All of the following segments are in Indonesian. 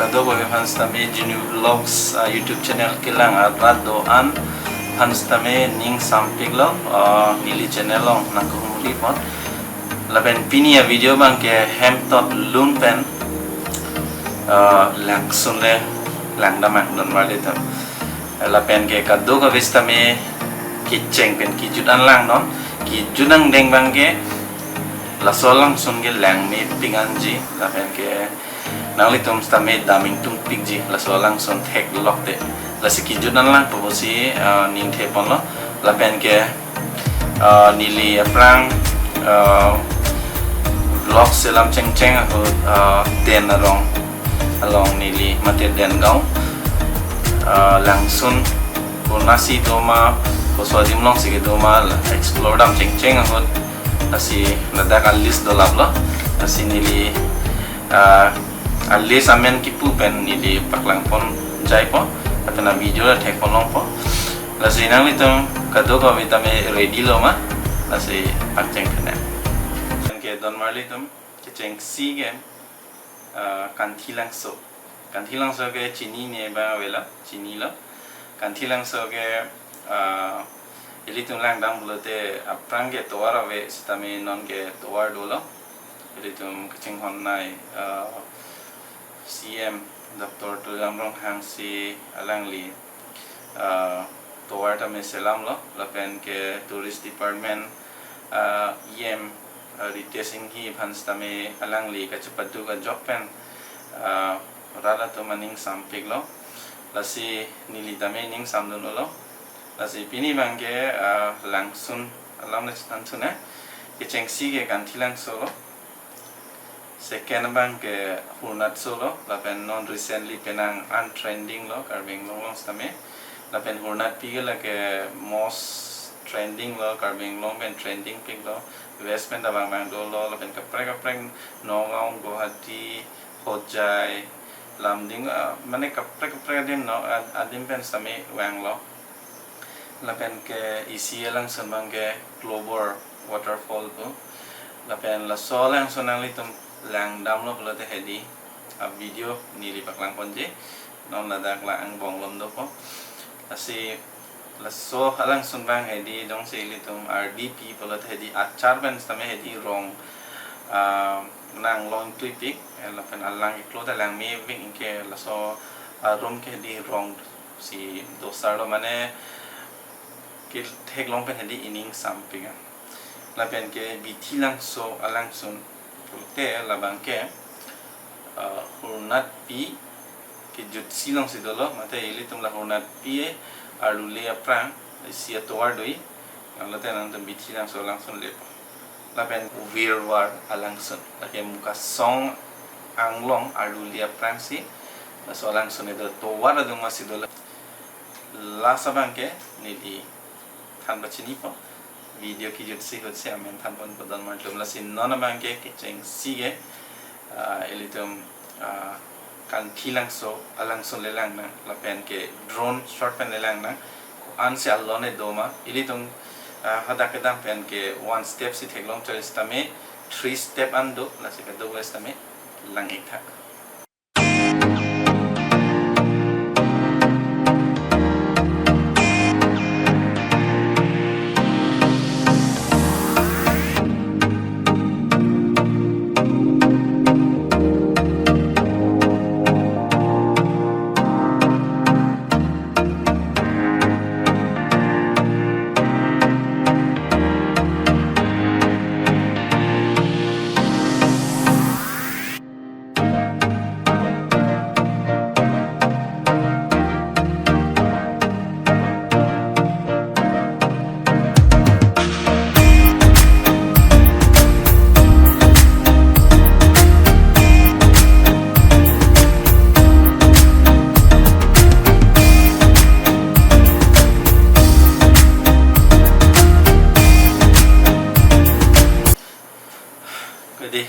kado ko fans tame Jinu Vlogs YouTube channel kilang atrat doan fans tame ning sampik lo nili channel long nang kumuli pot laben pini ya video bang ke hem tot lung pen lang sunle lang damak don wale tam lapen ke kado ko vistame kiceng pen kijudan lang non kijudang deng bang ke lasolang sun ke lang me pinganji lapen ke nang litum stame daming tung pigji lasolang sun thek lok de lasi kijudan lang posi ning the pon lo lapen ke nili prang vlog selam ceng ceng aku den along nili mati den gau langsun nasi doma poswadim long sige doma explore dam ceng ceng aku nasi nadak alis dolap lo nasi nili alis amen kipu pen nili paklang pon jai po atau na video la thek pon long po nasi nang litung kado ko vitame ready lo ma nasi pak ceng kena ke don marli tum ke ceng si game kantilang so ke chini ne ba wela chini lo kantilang so ke ilitum lang dam bulote aprang ke toara we stame non ke toar dolo ilitum kaching hon nai CM Dr. Tulamrong hang si alangli toar tame selam lo lapen ke tourist department EM retesting hi phans tame alangli ka chupatu ka job pen rada to maning sampik lo lasi nili tame ning samdun lo lasi pini bangke langsun alam na tantuna ke chengsi ke kantilang solo second bangke hunat solo lapen non recently penang untrending lo karbing long stame lapen hunat pigela ke most trending lo karbing long pen trending pig lo investment abang bang do lo lapen kaprek nongong Guwahati Hojai lamding mane kaprek din no adim pen stame wang lo lapen ke isi lang sanbang ke global waterfall tu lapen la so lang sonang litum lang dam lo pelote hedi a video nili paklang ponje non ladak la ang bong lom do po asi la so halang sunbang hedi dong se litum RDP pelote hedi achar ben stame hedi rong nang long tuipik lapen alang iklo ta lang me ving ke la so rom ke hedi rong si dosar lo mane thek long pen hedi ining sampinga lapen ke biti lang so alang sun te labang ke hurnat pi ke jut silong sidolo mate ili tum la hurnat pi arule aprang sia toar doi ngalote nang tum biti lang so langsung lepo lapen wirwar alang sun lake muka song anglong arule aprang si so langsung itu toar adung masidolo la sabang ke nidi than bachini po video ki jut si hot se amen than pon podon mar tum la sin non bang ke cheng si ge elitum kan thilang so alang so lelang na la pen ke drone short pen lelang na an se alone doma elitum hada ke dam pen ke one step si theklong chal stame 3 step ando la se ke do stame lang ik thak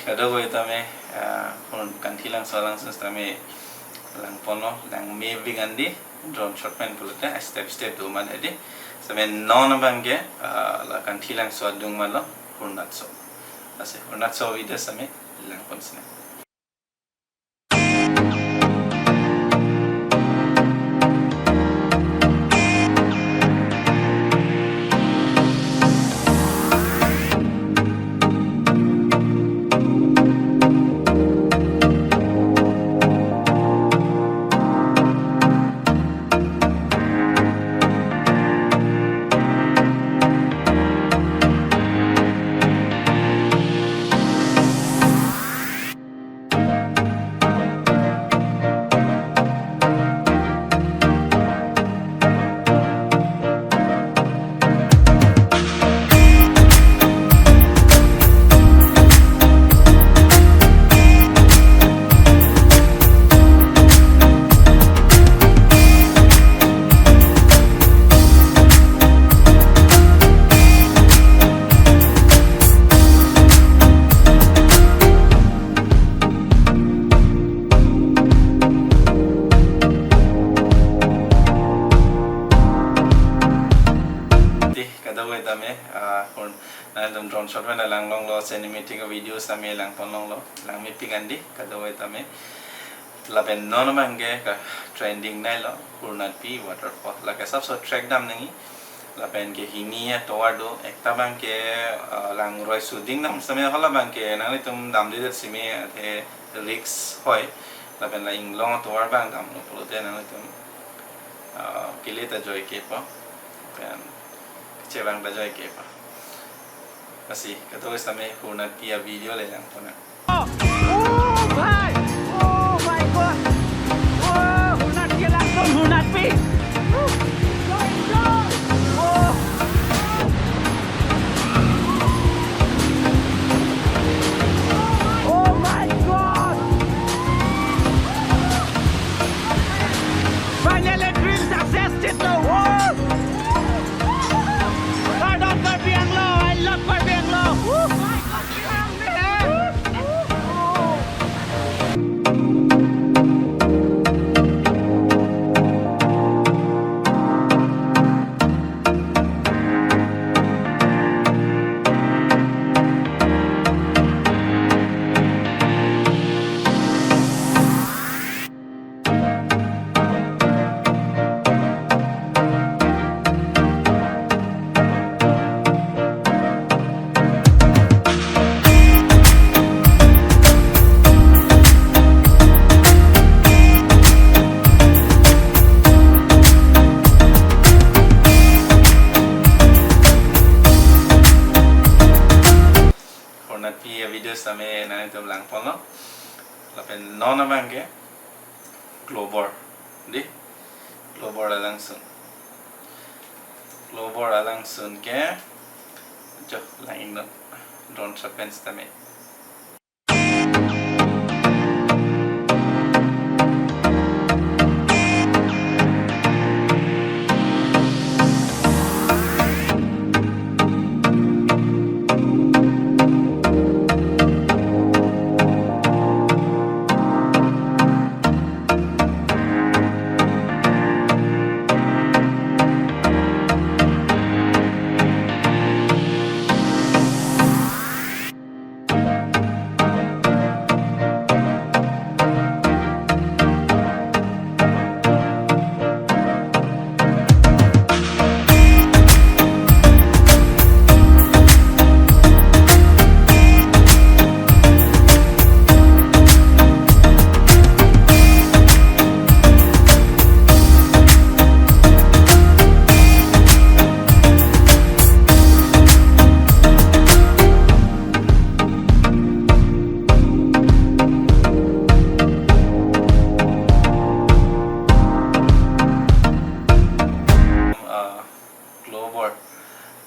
kado ko itame kantilang solang sustame lang pono lang me bigandi drone shot pen pulute step do man edi samen non bangge la kantilang so dung malo hurnat so ase hurnat so ide same lang pon sne tame kon na dum drone shot na lang long lo cinematic videos tame lang pon long lo lang mi pigandi kadawai tame laben non mange ka trending nai lo Purnat Pi waterfall la ka sabso track dam nangi laben ke hinia towado ekta bang ke lang roi shooting nam samay hala bang ke nang tum dam de sime the risk hoy laben la ing long towar bang dam no polote nang tum kile ta joy ke pa kan cewang ta joy ke pa kasi kato samay Purnat Pi video le lang pona Oh my God! Oh, Purnat Pi langsung Purnat Pi. Oh my God! Finally dream success Chito. Pardon for being low. I love for being low. My God, behind me. Purnat Pi videos tame nang tum lang pon lo lapen non bang ke globor di globor alang sun ke jo lang no drone shot pens tame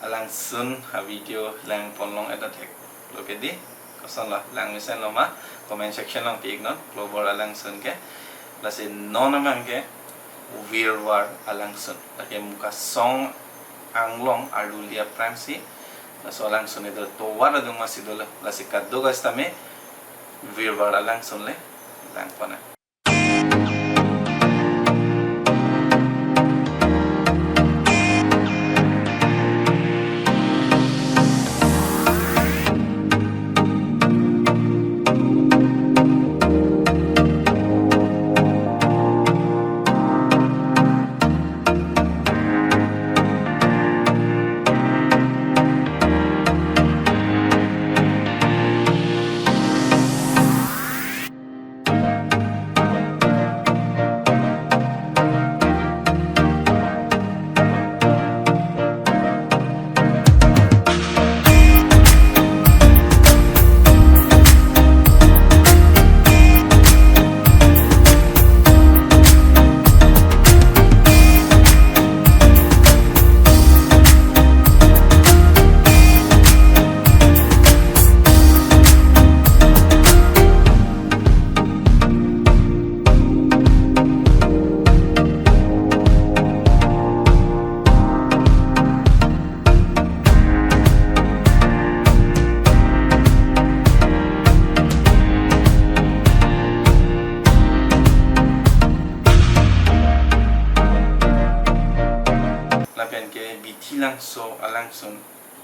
alang sun video lang ponlong eta tek loke di kosan la lang misen lo ma comment section lang tik no global alang sun ke lasin non mang ke wirwar alang sun lake muka song anglong alulia pransi laso alang sun itu to wara dung masih dulu lasi kaddo gastame wirwar alang sun le lang pona bithi lang so alang sun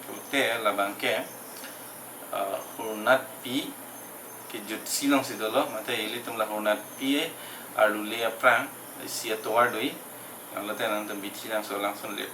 Pute labang ke hurnat pi ke jut silong si dolo mate ili tum la hurnat pi arule aprang sia toar doi ang late nang tum biti lang so langsung le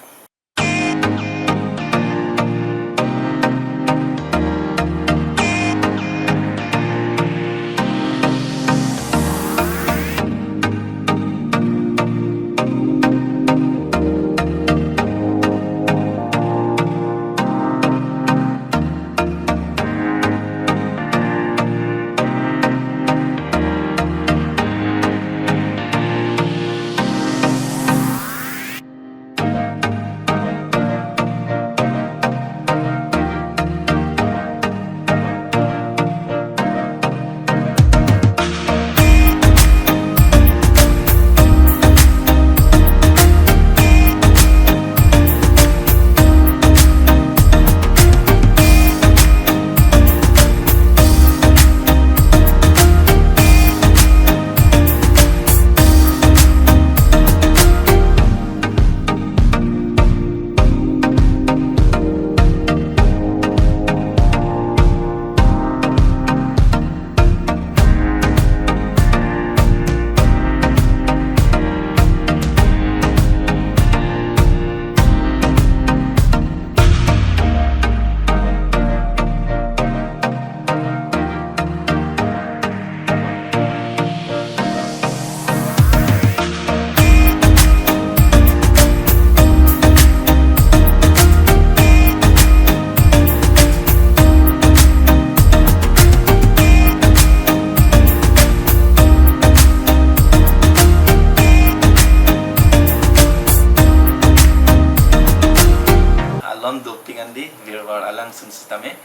doptingan di virwar alang sun sistame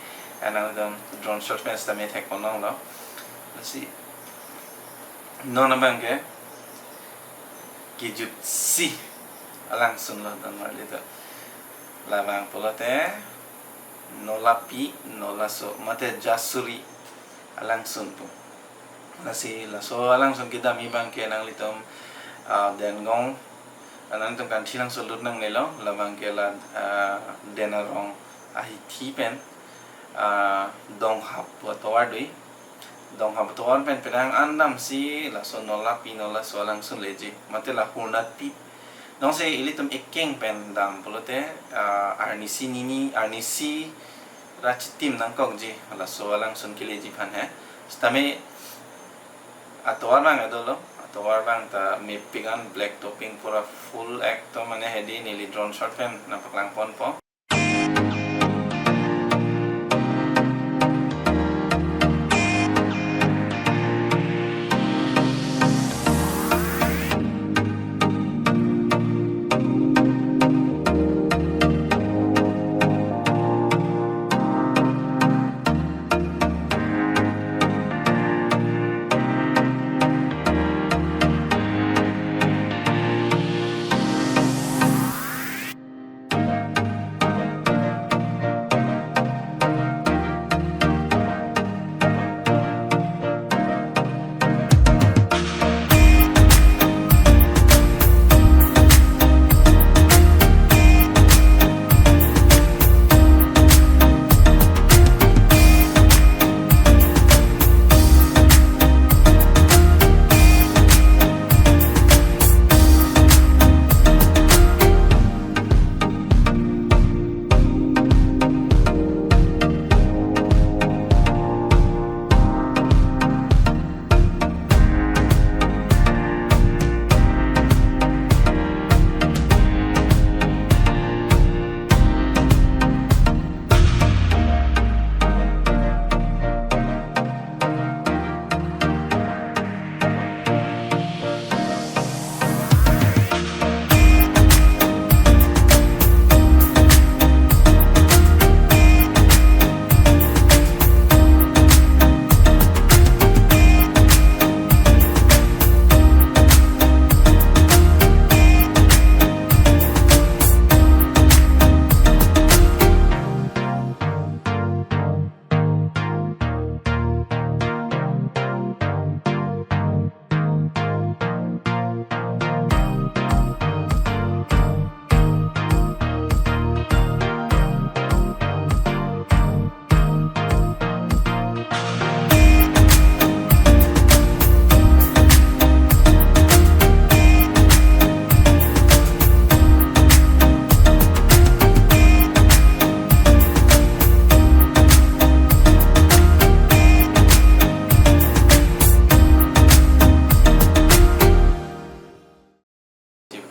anang dom drone shot men sistame thek ponong lo si non bangke kijut si alang sun lo dan mar lito labang polote nolapi nolaso mate jasuri alang sun pu nasi laso alang sun kita mi bangke nang litom den gong anang tum kan thilang solut nang nelo labang ke la denarong ahi thipen dong hap tawar doi dong hap tawar pen pedang andam si la so nola pinola so langsung leji mate la hurnat pi dong se ilitum ekeng pen dam polote arnisi nini arnisi rachitim nang kok ji la so langsung kileji pan he stame atawar mang adolo tawar bang ta mi pigan black topping pura full act to mane hedi nili drone shot pen napak lang pon po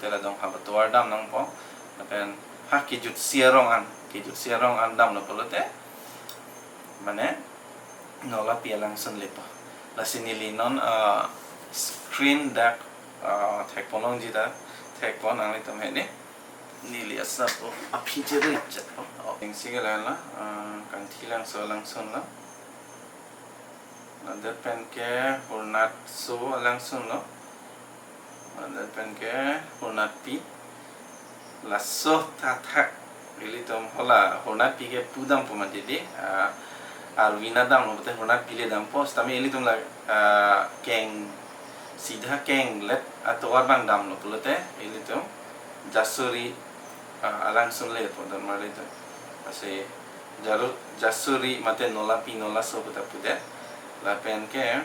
tela dong ha batuar dam nang po lapen ha kijut siarong an dam lo polote mane nola pialang sun lepa la sinili non screen dak thek polong jita thek pon ang litam hene nili asa po api jero ichat po ing sigala la kan thilang so lang sun la Nanti pen ke hurnat so langsung lo, nanti pen ke hurnat pi, lasso tatak, ini tom hola hurnat pi ke pudam pun jadi, arwina dam lo betul hurnat pi le dam pos, tapi ini tom la keng sida keng let atau orang dam lo pula teh, ini tom jasuri langsung le pun dan malah itu, masih jaru jasuri mate nola pi nola so betul betul. La pen ke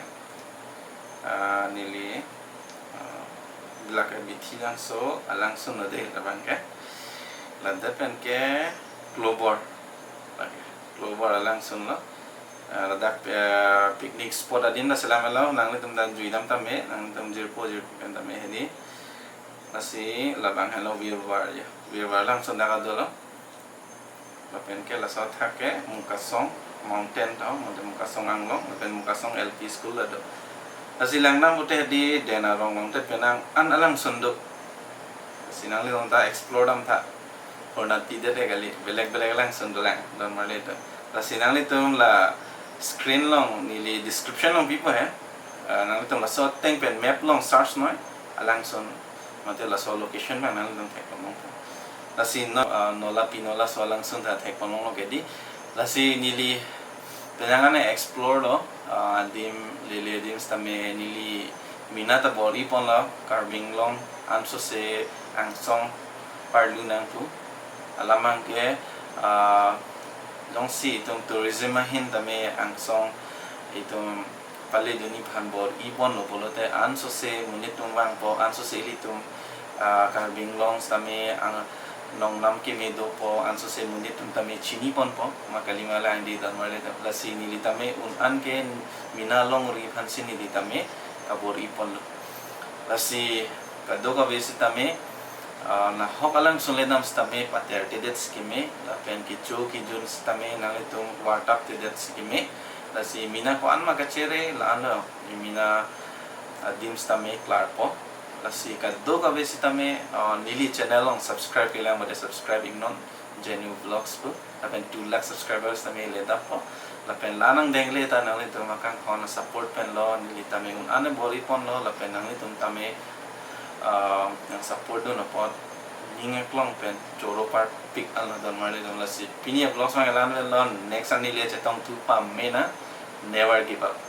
nili belakang biti langsung langsung ada depan ke la depan ke global langsung lo dak picnic spot adin na selama lo nang le tum dan juidam tame nang tum jirpo kan tame hedi nasi labang hello wirwar langsung daga dolo la pen ke la sa thake mukasong mountain tau muka song anglong dan muka song LP school ada asilang nam uteh di denarong mountain penang an alang sunduk sinang li ta explore dam tha horna ti de gali belek lang sundulang dan maleta la sinang li tum la screen long nili description long pipo he nang li tum la so teng pen map long search noi alang sun mate la so location man nang tum thek long la sin no la pinola so alang sun tha thek long lo gedi lasi nili penangannya explore lo dim lili dim stame nili minata bori pon lo carving long anso se angsong parlu nang tu alamang ke long si itung tourism hin tame angsong itung pale duni phan bor ipon lo polote anso se munitung wang po anso se litung carving long stame ang nong nam ke medo po anso se munit tame chini pon po makalima lang di dan male la sini litame un an ke minalong ri phan sini litame kabor ipon la si kado ka besi tame na hokalang suledam stame pater tedet skime la pen ki cho ki jun stame na litung wartak tedet skime la si mina ko an makachere la ano mina dim stame klar po lasi kado ka besi tame nili channel long subscribe kelang made subscribe ignon Genu Vlogs po lapen 2 lakh subscribers tame leda po lapen lanang dengle ta nang litum makang khona support pen lo nili tame un ane bori pon lo lapen nang litum tame yang support do no po ninge klong pen choro part pick al don mari don lasi pinia vlogs ma lan lo next an nili chetong tu pam mena never give up